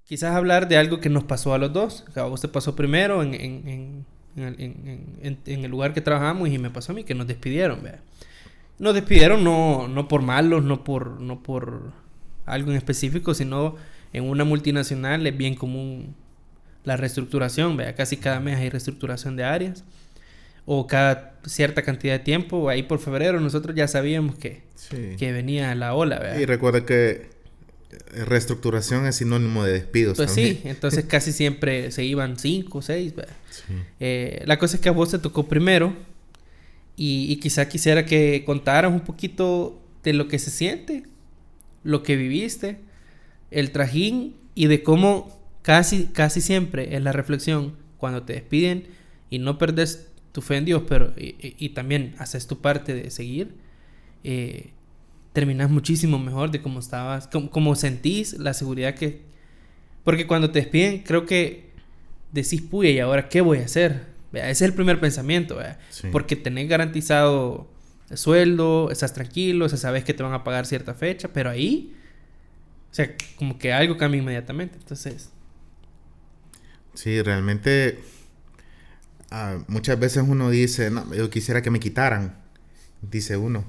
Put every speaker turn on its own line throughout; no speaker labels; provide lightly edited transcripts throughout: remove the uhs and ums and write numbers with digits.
quizás hablar de algo que nos pasó a los dos. A vos te pasó primero en el lugar que trabajamos y me pasó a mí que nos despidieron, ¿verdad? Nos despidieron no por malos, no por algo en específico, sino en una multinacional es bien común la reestructuración, ¿verdad? Casi cada mes hay reestructuración de áreas o cada cierta cantidad de tiempo. Ahí por febrero nosotros ya sabíamos
Sí.
que venía la ola,
Y
¿verdad?
recuerda que reestructuración es sinónimo de despidos
Pues
también.
sí, entonces casi siempre se iban 5 o 6, ¿verdad?
Sí.
La cosa es que a vos te tocó primero y quizá quisiera que contaras un poquito de lo que se siente, lo que viviste, el trajín y de cómo casi siempre es la reflexión cuando te despiden y no perdes tu fe en Dios, pero y también haces tu parte de seguir, eh, terminas muchísimo mejor de cómo estabas, como sentís la seguridad que... Porque cuando te despiden creo que decís, puya, ¿y ahora qué voy a hacer? Vea, ese es el primer pensamiento, ¿vea?
Sí.
Porque tenés garantizado el sueldo, estás tranquilo, o sea, sabes que te van a pagar cierta fecha, pero ahí, o sea, como que algo cambia inmediatamente. Entonces,
Sí, realmente muchas veces uno dice, no, yo quisiera que me quitaran, dice uno.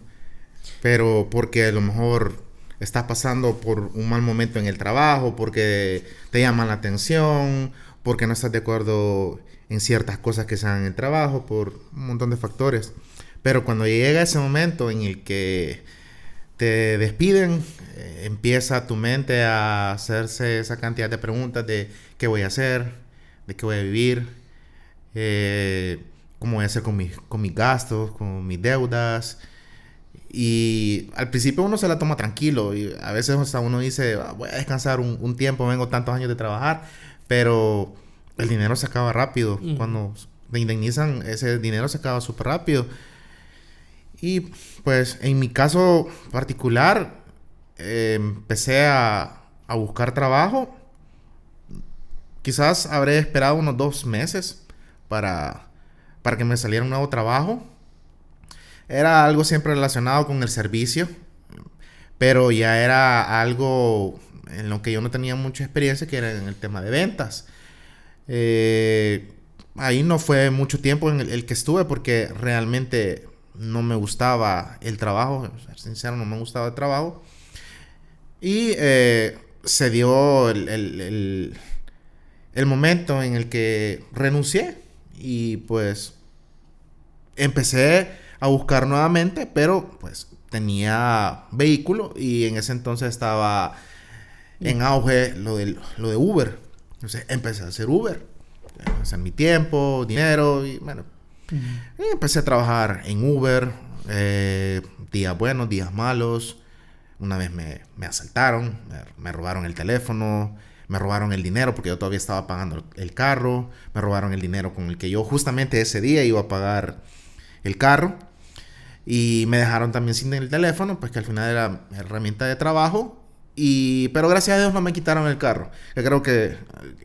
Pero porque a lo mejor estás pasando por un mal momento en el trabajo, porque te llaman la atención, porque no estás de acuerdo en ciertas cosas que se dan en el trabajo, por un montón de factores. Pero cuando llega ese momento en el que te despiden, empieza tu mente a hacerse esa cantidad de preguntas de qué voy a hacer, de qué voy a vivir, cómo voy a hacer con mis gastos, con mis deudas. Y al principio uno se la toma tranquilo y a veces hasta uno dice, voy a descansar un tiempo, vengo tantos años de trabajar, pero el dinero se acaba rápido. Cuando te indemnizan, ese dinero se acaba súper rápido. Y pues en mi caso particular, empecé a buscar trabajo. Quizás habré esperado unos 2 meses para que me saliera un nuevo trabajo. Era algo siempre relacionado con el servicio, pero ya era algo en lo que yo no tenía mucha experiencia, que era en el tema de ventas. Ahí no fue mucho tiempo en el que estuve porque realmente no me gustaba el trabajo, ser sincero, no me gustaba el trabajo. Y se dio el momento en el que renuncié y pues empecé a buscar nuevamente, pero pues tenía vehículo y en ese entonces estaba en auge lo de Uber. Entonces empecé a hacer Uber, a hacer mi tiempo, dinero y bueno, y empecé a trabajar en Uber, días buenos, días malos. Una vez me asaltaron, me robaron el teléfono, me robaron el dinero porque yo todavía estaba pagando el carro, me robaron el dinero con el que yo justamente ese día iba a pagar el carro y me dejaron también sin el teléfono, pues que al final era herramienta de trabajo. Pero gracias a Dios no me quitaron el carro. Yo creo que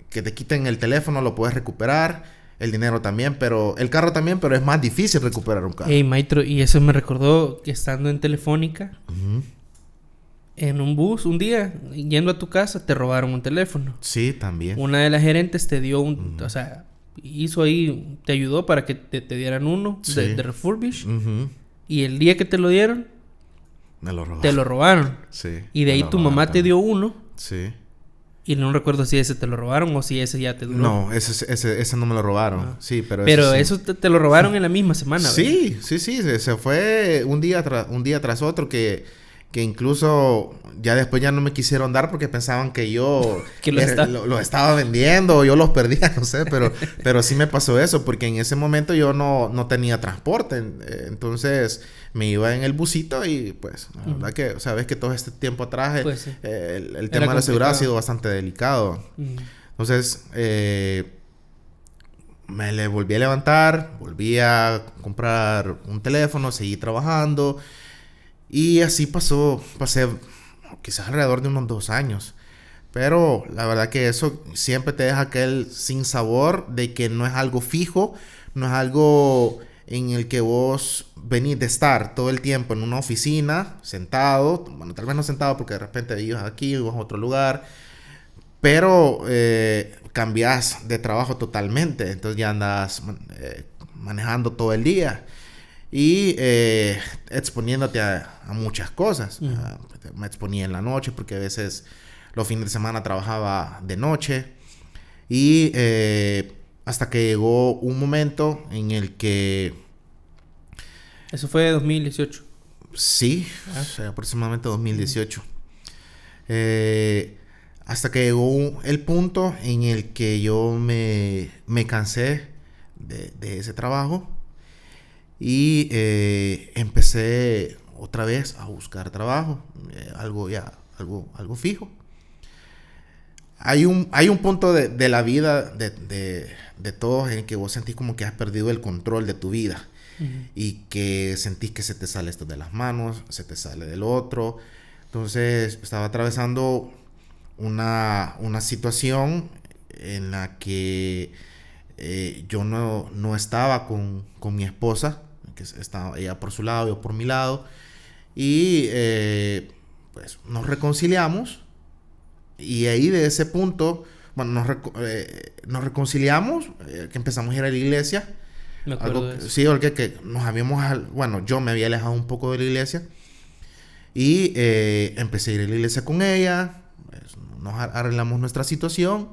te quiten el teléfono lo puedes recuperar, el dinero también, pero el carro también, pero es más difícil recuperar un carro.
hey, Maestro, y eso me recordó que estando en Telefónica, en un bus, un día, yendo a tu casa, te robaron un teléfono.
Sí, también.
Una de las gerentes te dio o sea, hizo ahí, te ayudó para que te dieran uno
Sí.
de refurbish.
Ujú.
Y el día que te lo dieron,
Me lo robaron.
te lo robaron.
Sí.
Y de
me
ahí
lo
tu
robaron
mamá te
también.
dio uno.
Sí.
Y no recuerdo si ese te lo robaron o si ese ya te duró.
No, ese no me lo robaron. Sí, pero
Pero
sí.
eso te lo robaron en la misma semana, ¿verdad?
Sí, se fue un día tras otro que incluso ya después ya no me quisieron dar porque pensaban que yo
Que lo está-
lo estaba vendiendo o yo los perdía, no sé, pero sí me pasó eso porque en ese momento yo no tenía transporte, entonces me iba en el busito y pues la verdad que sabes que todo este tiempo atrás
Pues sí.
el tema de la seguridad ha
complicado.
sido bastante delicado. Entonces, me le volví a levantar, volví a comprar un teléfono, seguí trabajando. Y así pasé quizás alrededor de unos 2 años. Pero la verdad que eso siempre te deja aquel sinsabor de que no es algo fijo, no es algo en el que vos venís de estar todo el tiempo en una oficina, sentado, bueno, tal vez no sentado porque de repente ibas aquí, ibas a otro lugar, Pero cambias de trabajo totalmente. Entonces ya andas manejando todo el día. Y exponiéndote a muchas cosas. Me exponía en la noche porque a veces los fines de semana trabajaba de noche. Y hasta que llegó un momento en el que...
Eso fue 2018.
Sí, aproximadamente 2018. Hasta que llegó el punto en el que yo me cansé de ese trabajo y empecé otra vez a buscar trabajo, algo fijo. Hay un punto de la vida de todos en que vos sentís como que has perdido el control de tu vida. Y que sentís que se te sale esto de las manos, se te sale del otro. Entonces estaba atravesando una situación en la que yo no estaba con mi esposa, que estaba ella por su lado, yo por mi lado. Y pues nos reconciliamos. Y ahí de ese punto, bueno, nos reconciliamos, que empezamos a ir a la iglesia.
Me acuerdo de eso.
Sí, porque que nos habíamos... Bueno, yo me había alejado un poco de la iglesia. Y empecé a ir a la iglesia con ella. Pues, nos arreglamos nuestra situación.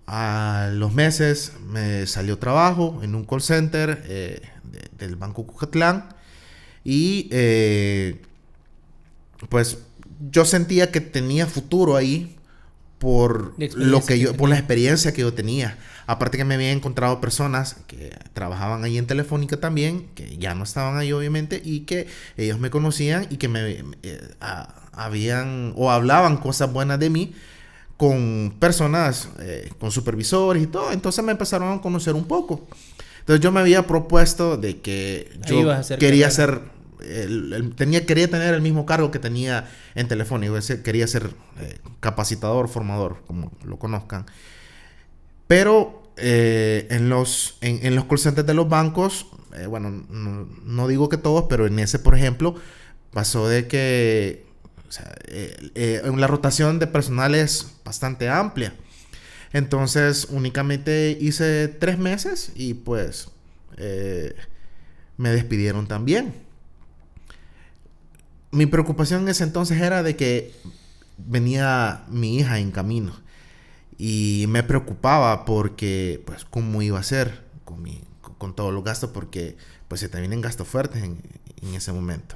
A los meses me salió trabajo en un call center del Banco Cucatlán. Y pues yo sentía que tenía futuro ahí por por la experiencia que yo tenía. Aparte que me había encontrado personas que trabajaban ahí en Telefónica también, que ya no estaban ahí obviamente, y que ellos me conocían y que me habían o hablaban cosas buenas de mí con personas, con supervisores y todo. Entonces me empezaron a conocer un poco. Entonces yo me había propuesto de que yo quería quería tener el mismo cargo que tenía en Telefónica. Quería ser capacitador, formador, como lo conozcan. Pero en los call centers de los bancos, bueno, no digo que todos, pero en ese, por ejemplo, pasó de que la rotación de personal es bastante amplia. Entonces, únicamente hice 3 meses y pues me despidieron también. Mi preocupación en ese entonces era de que venía mi hija en camino. Y me preocupaba porque, pues, cómo iba a ser con todos los gastos, porque, pues, se te vienen gastos fuertes en ese momento.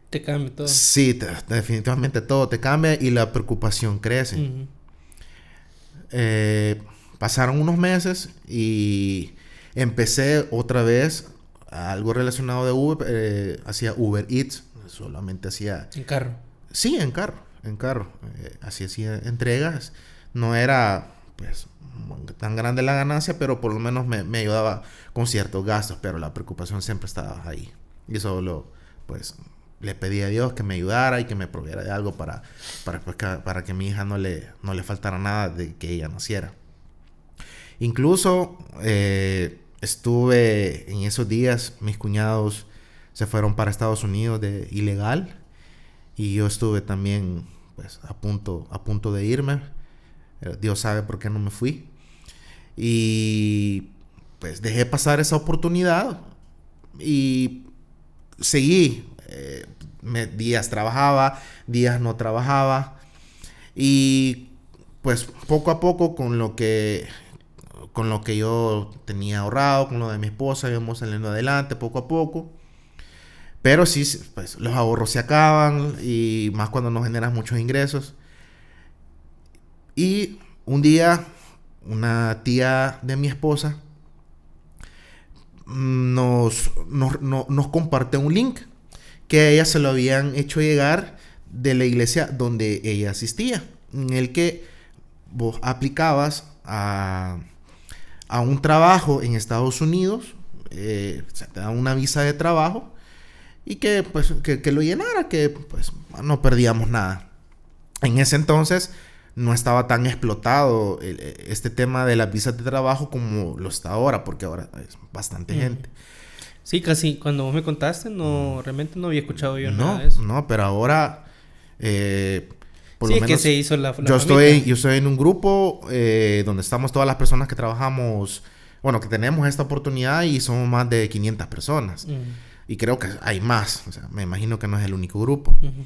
Te cambia todo.
Sí, definitivamente todo te cambia y la preocupación crece. Pasaron unos meses y empecé otra vez algo relacionado de Uber. Hacía Uber Eats, solamente hacía...
¿En carro?
Sí, en carro. Así hacía entregas. No era, pues, tan grande la ganancia, pero por lo menos me ayudaba con ciertos gastos, pero la preocupación siempre estaba ahí. Y solo, pues, le pedí a Dios que me ayudara y que me proviera de algo para que a mi hija no le faltara nada de que ella naciera. Incluso estuve en esos días, mis cuñados se fueron para Estados Unidos de ilegal y yo estuve también, pues, a punto de irme. Dios sabe por qué no me fui. Y pues dejé pasar esa oportunidad y seguí. Días trabajaba, días no trabajaba. Y pues poco a poco con lo que yo tenía ahorrado, con lo de mi esposa, íbamos saliendo adelante poco a poco. Pero sí, pues los ahorros se acaban y más cuando no generas muchos ingresos. Y un día, una tía de mi esposa nos comparte un link que a ella se lo habían hecho llegar de la iglesia donde ella asistía, en el que vos aplicabas a un trabajo en Estados Unidos, te dan una visa de trabajo y que lo llenara, que pues no perdíamos nada. En ese entonces no estaba tan explotado este tema de las visas de trabajo como lo está ahora, porque ahora es bastante gente.
Sí, casi cuando vos me contaste, realmente no había escuchado yo nada de eso.
No, pero ahora, por
Sí,
lo
es que
menos
se hizo la
yo
familia.
estoy en un grupo donde estamos todas las personas que trabajamos, bueno, que tenemos esta oportunidad y somos más de 500 personas. Y creo que hay más, o sea, me imagino que no es el único grupo.
Ujú.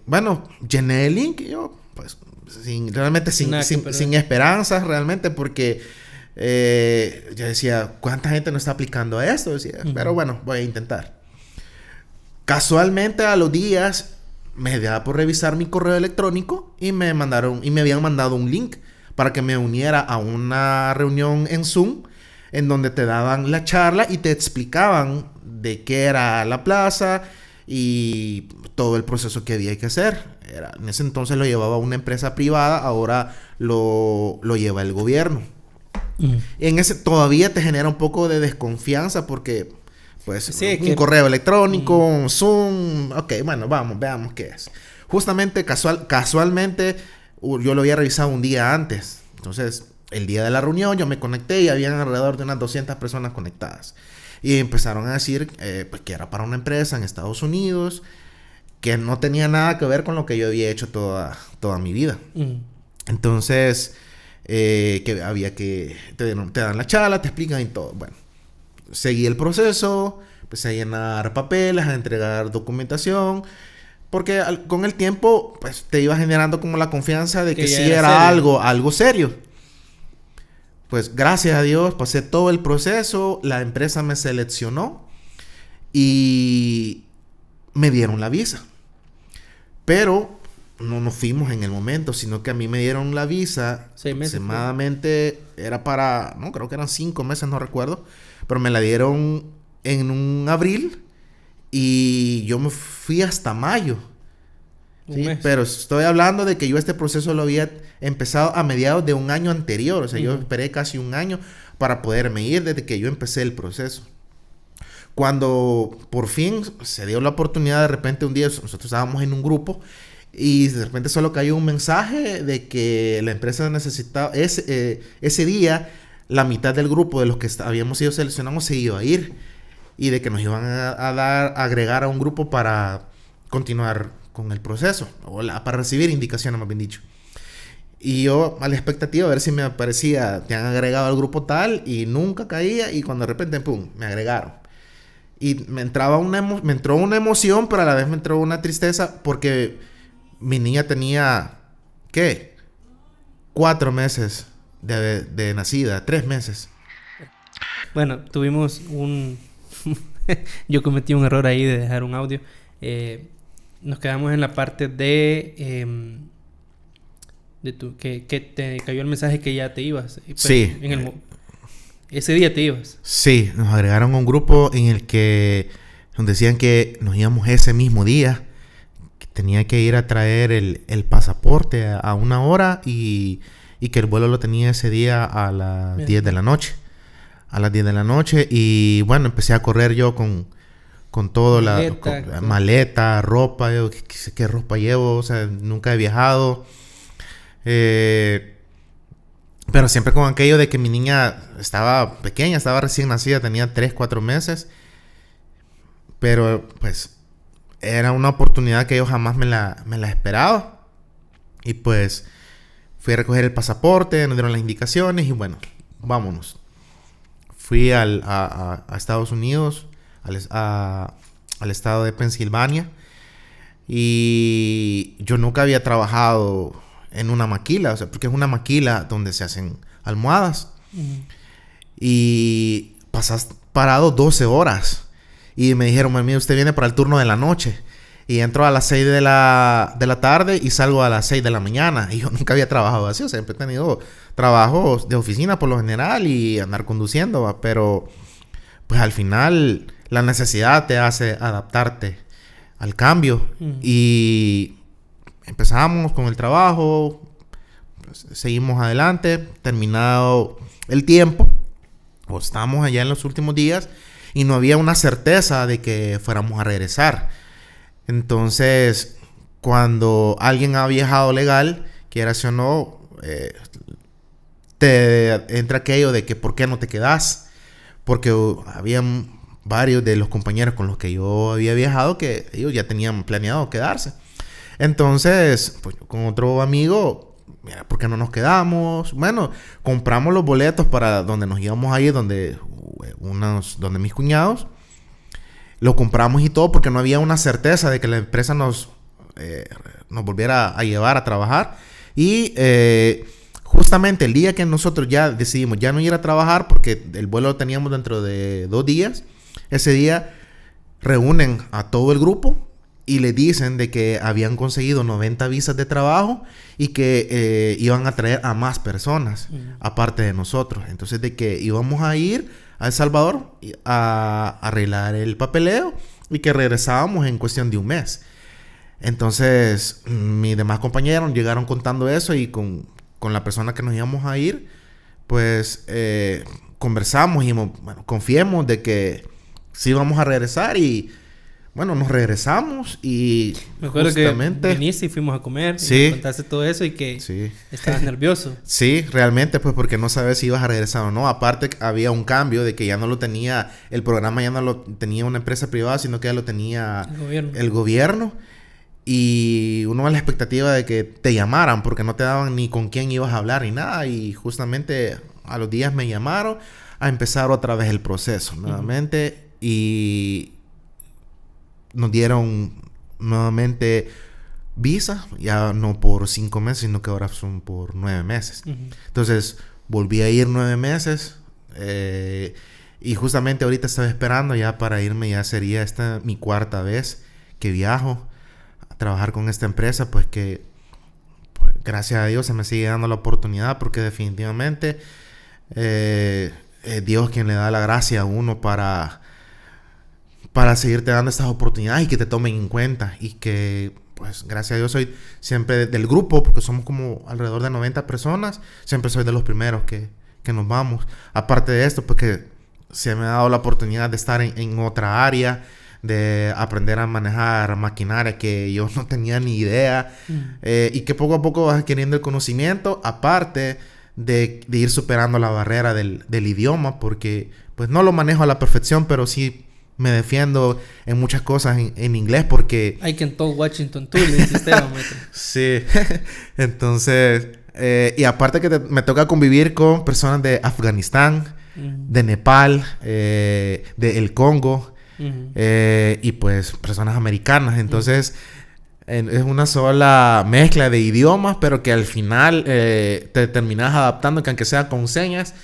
Bueno, llené el link y yo, pues, realmente
Nada que perder.
sin esperanzas, realmente, porque yo decía, ¿cuánta gente no está aplicando a esto? Decía, pero bueno, voy a intentar. Casualmente, a los días, me daba por revisar mi correo electrónico y me habían mandado un link para que me uniera a una reunión en Zoom en donde te daban la charla y te explicaban de qué era la plaza y todo el proceso que había que hacer. En ese entonces lo llevaba una empresa privada, ahora lo lleva el gobierno. En ese todavía te genera un poco de desconfianza porque, pues,
Sí,
un correo electrónico, un Zoom, ok, bueno, vamos, veamos qué es. Justamente, casualmente, yo lo había revisado un día antes. Entonces, el día de la reunión yo me conecté y habían alrededor de unas 200 personas conectadas. Y empezaron a decir pues, que era para una empresa en Estados Unidos, que no tenía nada que ver con lo que yo había hecho toda mi vida. Entonces, que había que... Te dan la charla, te explican y todo. Bueno, seguí el proceso, empecé a llenar papeles, a entregar documentación, porque con el tiempo, pues, te iba generando como la confianza de que sí era algo serio. Pues, gracias a Dios, pasé todo el proceso, la empresa me seleccionó y me dieron la visa. Pero no nos fuimos en el momento, sino que a mí me dieron la visa
6 meses.
Aproximadamente era para, no, creo que eran 5 meses, no recuerdo, pero me la dieron en un abril y yo me fui hasta mayo. ¿Sí? Pero estoy hablando de que yo este proceso lo había empezado a mediados de un año anterior, o sea, yo esperé casi un año para poderme ir desde que yo empecé el proceso. Cuando por fin se dio la oportunidad, de repente un día nosotros estábamos en un grupo y de repente solo cayó un mensaje de que la empresa necesitaba, ese día la mitad del grupo de los que habíamos sido seleccionados se iba a ir y de que nos iban a agregar a un grupo para continuar con el proceso, o para recibir indicaciones, más bien dicho. Y yo a la expectativa a ver si me aparecía, te han agregado al grupo tal, y nunca caía, y cuando de repente, pum, me agregaron. Y me entró una emoción, pero a la vez me entró una tristeza, porque mi niña tenía, ¿qué? 4 meses de nacida, 3 meses.
Bueno, tuvimos yo cometí un error ahí de dejar un audio. Nos quedamos en la parte de que te cayó el mensaje que ya te ibas.
Sí.
Ese día te ibas.
Sí, nos agregaron a un grupo en el que nos decían que nos íbamos ese mismo día, que tenía que ir a traer el pasaporte a una hora y que el vuelo lo tenía ese día a las 10 de la noche. A las 10 de la noche y bueno, empecé a correr yo con todo maleta, ropa, ¿qué ropa llevo? O sea, nunca he viajado. Pero siempre con aquello de que mi niña estaba pequeña, estaba recién nacida, tenía 3, 4 meses. Pero pues era una oportunidad que yo jamás me la esperaba. Y pues fui a recoger el pasaporte, nos dieron las indicaciones y bueno, vámonos. Fui a Estados Unidos, al estado de Pensilvania. Y yo nunca había trabajado en una maquila, o sea, porque es una maquila donde se hacen almohadas. Y pasas parado 12 horas. Y me dijeron, mira, usted viene para el turno de la noche. Y entro a las 6 de la tarde y salgo a las 6 de la mañana. Y yo nunca había trabajado así, o sea, siempre he tenido trabajos de oficina por lo general y andar conduciendo, ¿va? Pero pues al final la necesidad te hace adaptarte al cambio. Y empezamos con el trabajo, pues, seguimos adelante, terminado el tiempo, pues, estábamos allá en los últimos días y no había una certeza de que fuéramos a regresar. Entonces, cuando alguien ha viajado legal, quieras o no, te entra aquello de que ¿por qué no te quedas? Porque habían varios de los compañeros con los que yo había viajado que ellos ya tenían planeado quedarse. Entonces, pues con otro amigo, mira, ¿por qué no nos quedamos? Bueno, compramos los boletos para donde nos íbamos a ir, donde mis cuñados. Lo compramos y todo porque no había una certeza de que la empresa nos volviera a llevar a trabajar. Y justamente el día que nosotros ya decidimos ya no ir a trabajar, porque el vuelo lo teníamos dentro de 2 días, ese día reúnen a todo el grupo y le dicen de que habían conseguido 90 visas de trabajo y que iban a traer a más personas, aparte de nosotros. Entonces, de que íbamos a ir a El Salvador a arreglar el papeleo y que regresábamos en cuestión de un mes. Entonces, mis demás compañeros llegaron contando eso y con la persona que nos íbamos a ir, pues conversamos y bueno, confiemos de que sí vamos a regresar y bueno, nos regresamos y
me acuerdo justamente que viniste y fuimos a comer y me contaste todo eso y que estabas nervioso.
Sí, realmente, pues porque no sabes si ibas a regresar o no. Aparte había un cambio de que ya no lo tenía, el programa ya no lo tenía una empresa privada, sino que ya lo tenía el gobierno. Y uno a la expectativa de que te llamaran porque no te daban ni con quién ibas a hablar ni nada. Y justamente a los días me llamaron a empezar otra vez el proceso nuevamente. Y nos dieron nuevamente visa, ya no por 5 meses, sino que ahora son por 9 meses. Entonces volví a ir 9 meses. Y justamente ahorita estaba esperando ya para irme. Ya sería esta mi 4ª vez que viajo trabajar con esta empresa, pues que pues, gracias a Dios se me sigue dando la oportunidad, porque definitivamente es Dios quien le da la gracia a uno para seguirte dando estas oportunidades y que te tomen en cuenta. Y que pues gracias a Dios soy siempre del grupo, porque somos como alrededor de 90 personas, siempre soy de los primeros que nos vamos. Aparte de esto, pues que se me ha dado la oportunidad de estar en otra área, de aprender a manejar maquinaria que yo no tenía ni idea, y que poco a poco vas adquiriendo el conocimiento, aparte de ir superando la barrera del idioma, porque pues no lo manejo a la perfección, pero sí me defiendo en muchas cosas en inglés, porque
I can talk Washington too, le insistía,
sí. Entonces, y aparte que me toca convivir con personas de Afganistán, de Nepal, de el Congo, y pues personas americanas. Entonces es una sola mezcla de idiomas, pero que al final te terminas adaptando, que aunque sea con señas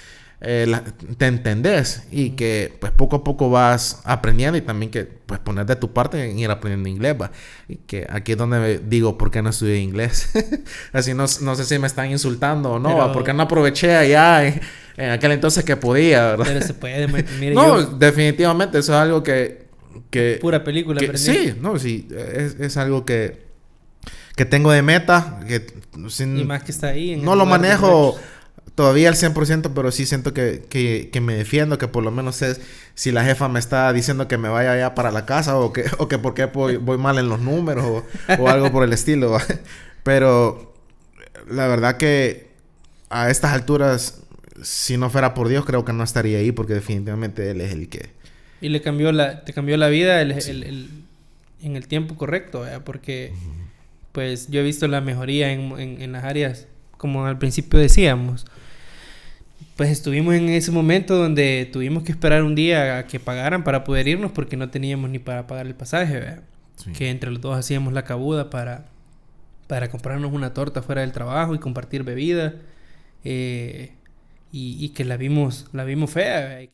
te entendés, y que pues poco a poco vas aprendiendo, y también que pues poner de tu parte en ir aprendiendo inglés, ¿va? Y que aquí es donde digo por qué no estudié inglés. Así no sé si me están insultando o no, pero porque no aproveché allá en aquel entonces que podía, ¿verdad?
Pero se puede, mire,
no, definitivamente eso es algo que
pura película,
sí, no, sí, es algo que tengo de meta, que
y más que está ahí
no lo manejo todavía al 100%, pero sí siento que me defiendo, que por lo menos sé si la jefa me está diciendo que me vaya ya para la casa, o que por qué voy mal en los números o algo por el estilo. Pero la verdad que a estas alturas, si no fuera por Dios, creo que no estaría ahí, porque definitivamente Él es el que...
Y te cambió la vida en el tiempo correcto, ¿verdad? Porque pues yo he visto la mejoría en las áreas, como al principio decíamos. Pues estuvimos en ese momento donde tuvimos que esperar un día a que pagaran para poder irnos, porque no teníamos ni para pagar el pasaje, ¿verdad? Sí. Que entre los dos hacíamos la cabuda para comprarnos una torta fuera del trabajo y compartir bebida, y que la vimos fea, ¿verdad?